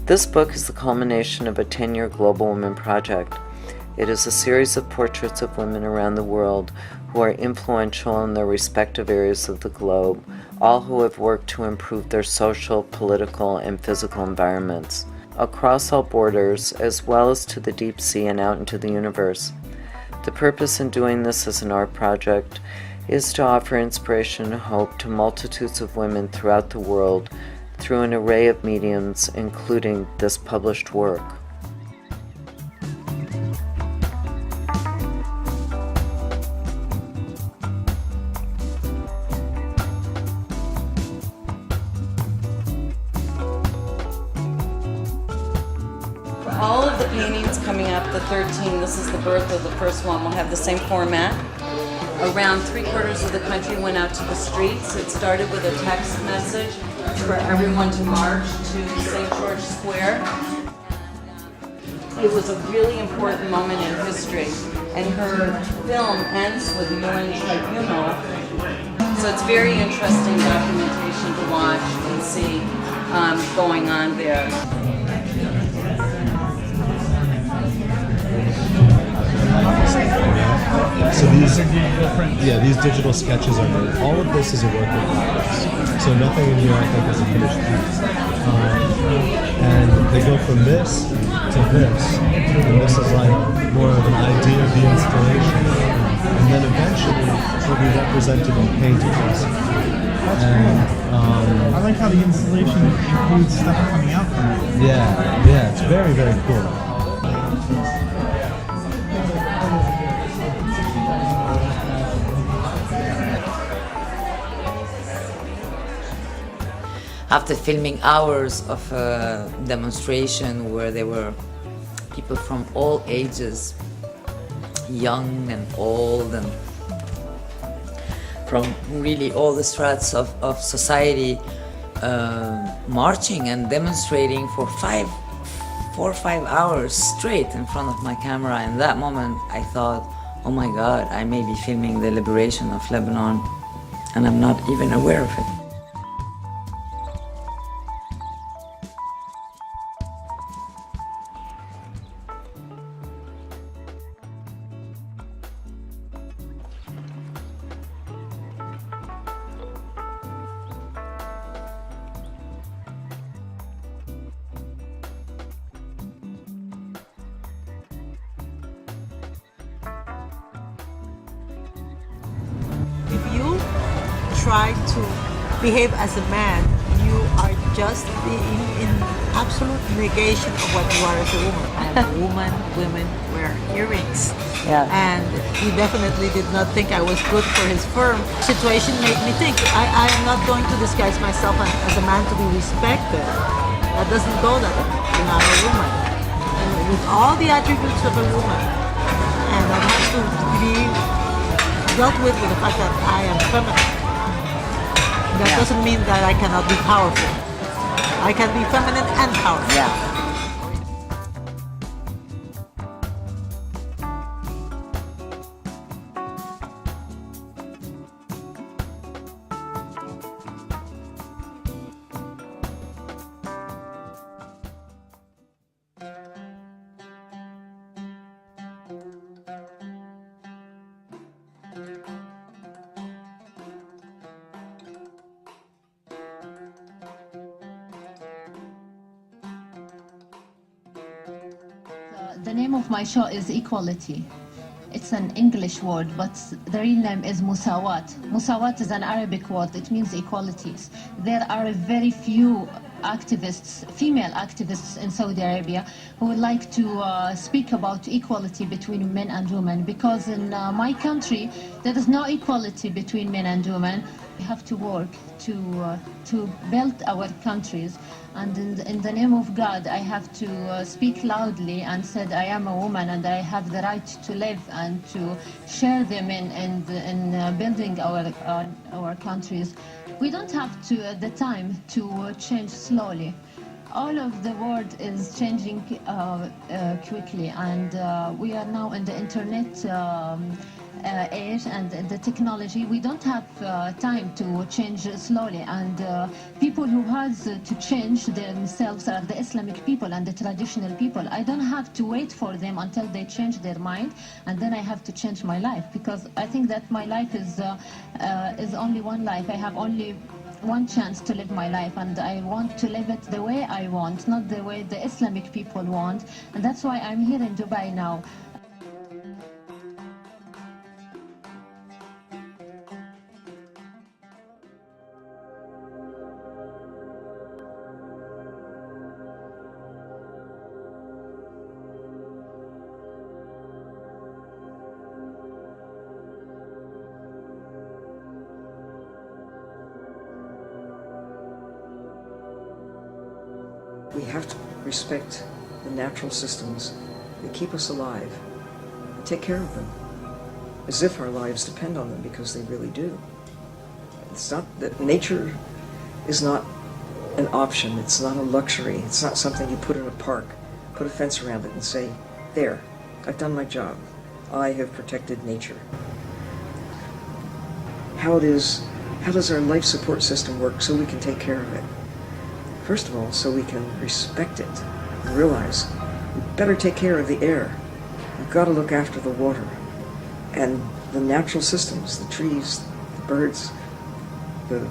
This book is the culmination of a 10-year Global Women Project. It is a series of portraits of women around the world who are influential in their respective areas of the globe, all who have worked to improve their social, political, and physical environments, across all borders, as well as to the deep sea and out into the universe. The purpose in doing this as an art project is to offer inspiration and hope to multitudes of women throughout the world through an array of mediums, including this published work. All of the paintings coming up, the 13, this is the birth of the first one, will have the same format. Around 3/4 of the country went out to the streets. It started with a text message for everyone to march to St. George Square. It was a really important moment in history, and her film ends with Millen Tribunal. So it's very interesting documentation to watch and see going on there. So these digital sketches are made. All of this is a work in progress. So nothing in here I think is a finished piece. And they go from this to this. And this is like more of an idea of the installation. And then eventually it'll be represented in paintings. And I like how the installation includes stuff coming out from it. yeah, it's very, very cool. After filming hours of a demonstration where there were people from all ages, young and old, and from really all the strats of society, marching and demonstrating for 4 or 5 hours straight in front of my camera. In that moment I thought, oh my God, I may be filming the liberation of Lebanon and I'm not even aware of it. If you try to behave as a man, you are just being in absolute negation of what you are as a woman. I am a woman, women wear earrings. Yeah. And he definitely did not think I was good for his firm. Situation made me think, I am not going to disguise myself as a man to be respected. That doesn't go that way. I'm a woman. And with all the attributes of a woman. And that has to be dealt with the fact that I am feminine. That doesn't mean that I cannot be powerful. I can be feminine and powerful. Yeah. The name of my show is Equality. It's an English word, but the real name is Musawat. Musawat is an Arabic word. It means equalities. There are very few activists, female activists in Saudi Arabia who would like to speak about equality between men and women, because in my country there is no equality between men and women. We have to work to build our countries, and in the name of God, I have to speak loudly and said I am a woman and I have the right to live and to share them in building our countries. We don't have the time to change slowly. All of the world is changing quickly, and we are now in the internet age and the technology. We don't have time to change slowly, and people who has to change themselves are the Islamic people and the traditional people. I don't have to wait for them until they change their mind, and then I have to change my life, because I think that my life is only one life. I have only one chance to live my life, and I want to live it the way I want, not the way the Islamic people want, and that's why I'm here in Dubai now. We have to respect the natural systems that keep us alive and take care of them as if our lives depend on them, because they really do. It's not that nature is not an option, it's not a luxury, it's not something you put in a park, put a fence around it and say, there, I've done my job, I have protected nature. How does our life support system work so we can take care of it? First of all, so we can respect it and realize we better take care of the air. We've got to look after the water and the natural systems, the trees, the birds, the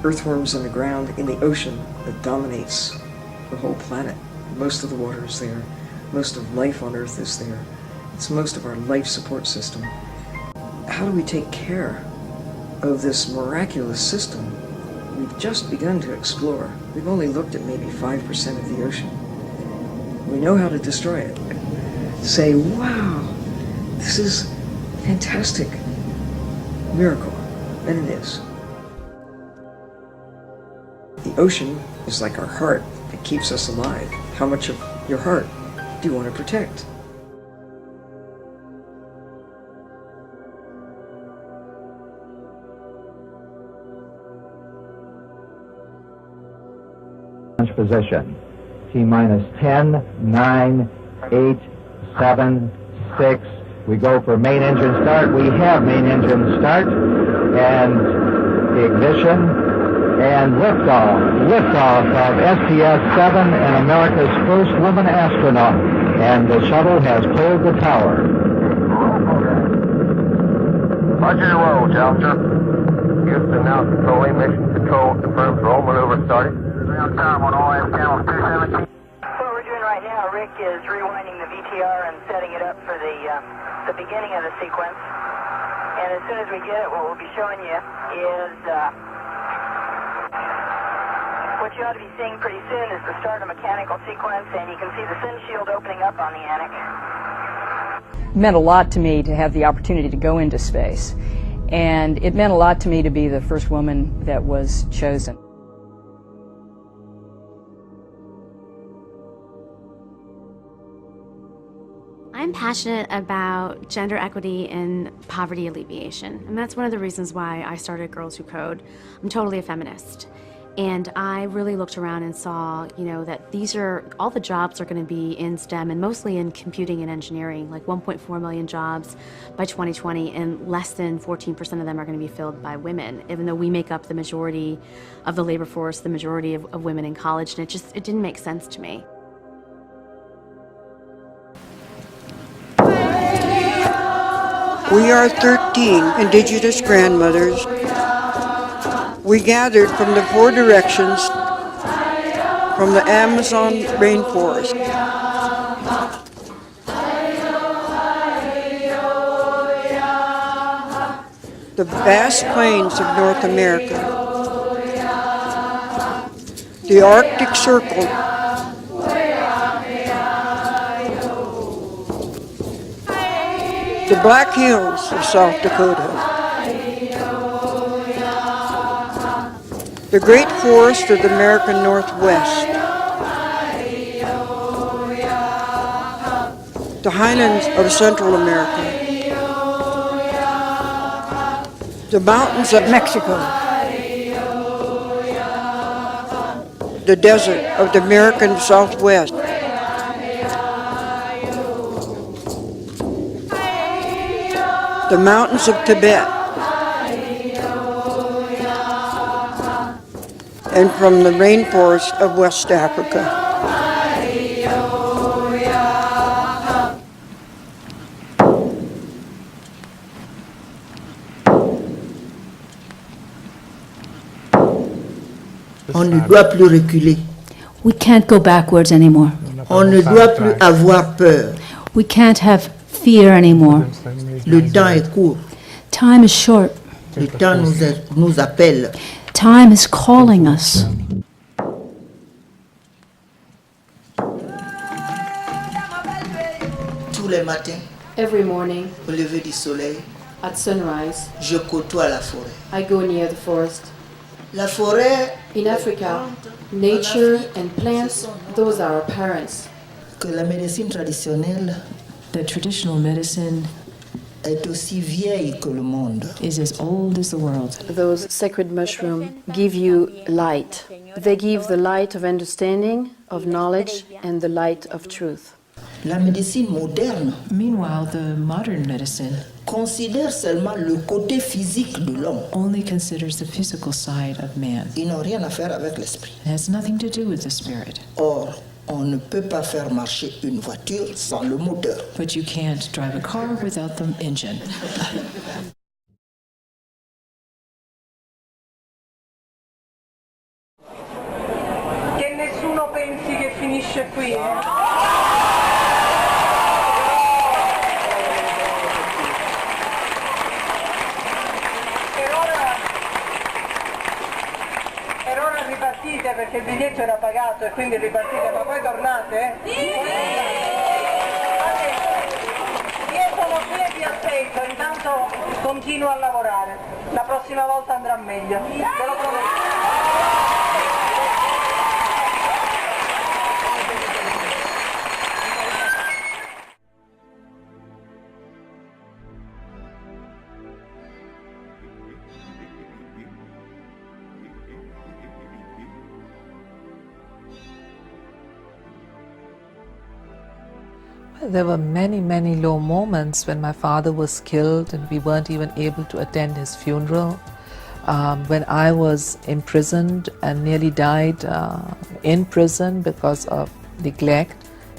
earthworms in the ground, in the ocean that dominates the whole planet. Most of the water is there. Most of life on Earth is there. It's most of our life support system. How do we take care of this miraculous system we've just begun to explore? We've only looked at maybe 5% of the ocean. We know how to destroy it. Say, wow, this is a fantastic miracle. And it is. The ocean is like our heart. It keeps us alive. How much of your heart do you want to protect? Position. T-minus 10, 9, 8, 7, 6. We go for main engine start. We have main engine start. And ignition. And liftoff. Liftoff of STS-7 and America's first woman astronaut. And the shuttle has pulled the tower. Roger your roll, Challenger. Houston now controlling. Mission control confirms roll maneuver started. Time on all AM channels 217. What we're doing right now, Rick is rewinding the VTR and setting it up for the beginning of the sequence. And as soon as we get it, what we'll be showing you is what you ought to be seeing pretty soon is the start of mechanical sequence, and you can see the sun shield opening up on the Anik. It meant a lot to me to have the opportunity to go into space, and it meant a lot to me to be the first woman that was chosen. I'm passionate about gender equity and poverty alleviation, and that's one of the reasons why I started Girls Who Code. I'm totally a feminist, and I really looked around and saw, that all the jobs are going to be in STEM and mostly in computing and engineering, like 1.4 million jobs by 2020, and less than 14% of them are going to be filled by women, even though we make up the majority of the labor force, the majority of women in college, and it didn't make sense to me. We are 13 Indigenous grandmothers. We gathered from the 4 directions from the Amazon rainforest. The vast plains of North America. The Arctic Circle. The Black Hills of South Dakota. the great forest of the American Northwest, the highlands of Central America, the mountains of Mexico, the desert of the American Southwest, the mountains of Tibet, and from the rainforest of West Africa. On ne doit plus reculer. We can't go backwards anymore. On ne doit plus avoir peur. We can't have fear anymore. Le temps est court. Time is short. Le temps nous appelle. Time is calling us. Tous les matins, Every morning, au lever du soleil, at sunrise, je côtoie la forêt. I go near the forest. La forêt, In Africa, nature and plants, those are our parents. que la médecine traditionnelle, The traditional medicine est aussi vieille que le monde. is as old as the world. Those sacred mushrooms give you light. They give the light of understanding, of knowledge, and the light of truth. La médecine moderne Meanwhile, the modern medicine considère seulement le côté physique de l'homme. only considers the physical side of man. Ils n'ont rien à faire avec l'esprit. It has nothing to do with the spirit. Or, on ne peut pas faire marcher une voiture sans le moteur. But you can't drive a car without the engine. Che nessuno pensi che finisce qui, Per ora ripartite perché il biglietto era pagato e quindi ripartite, ma poi tornate? Sì! Io sono qui e vi aspetto, intanto continuo a lavorare. La prossima volta andrà meglio, ve lo prometto. There were many, many low moments when my father was killed and we weren't even able to attend his funeral. When I was imprisoned and nearly died in prison because of neglect,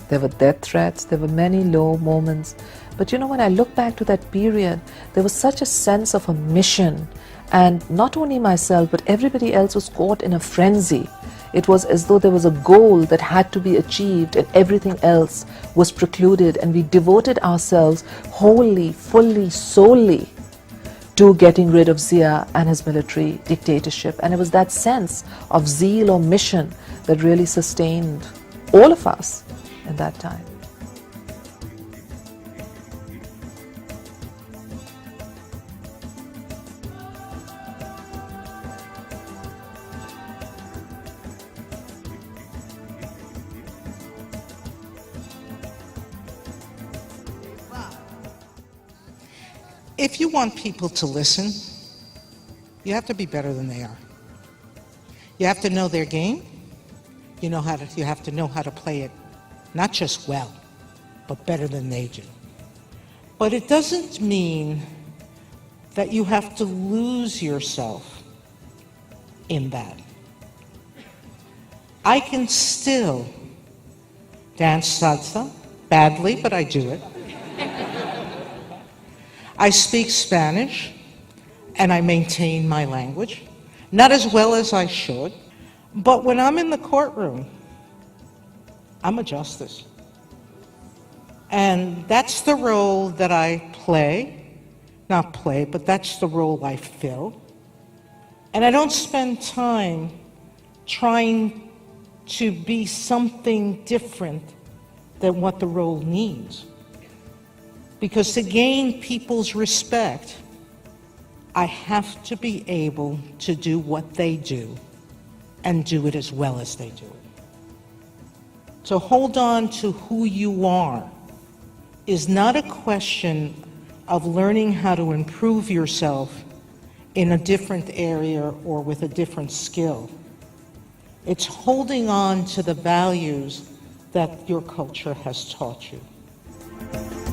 there were death threats, there were many low moments. But you know, when I look back to that period, there was such a sense of a mission, and not only myself, but everybody else was caught in a frenzy. It was as though there was a goal that had to be achieved and everything else was precluded, and we devoted ourselves wholly, fully, solely to getting rid of Zia and his military dictatorship. And it was that sense of zeal or mission that really sustained all of us in that time. If you want people to listen, you have to be better than they are. You have to know their game. You have to know how to play it, not just well, but better than they do. But it doesn't mean that you have to lose yourself in that. I can still dance salsa, badly, but I do it. I speak Spanish, and I maintain my language. Not as well as I should, but when I'm in the courtroom, I'm a justice. And that's the role that I play. Not play, but that's the role I fill. And I don't spend time trying to be something different than what the role needs. Because to gain people's respect, I have to be able to do what they do and do it as well as they do it. To hold on to who you are is not a question of learning how to improve yourself in a different area or with a different skill. It's holding on to the values that your culture has taught you.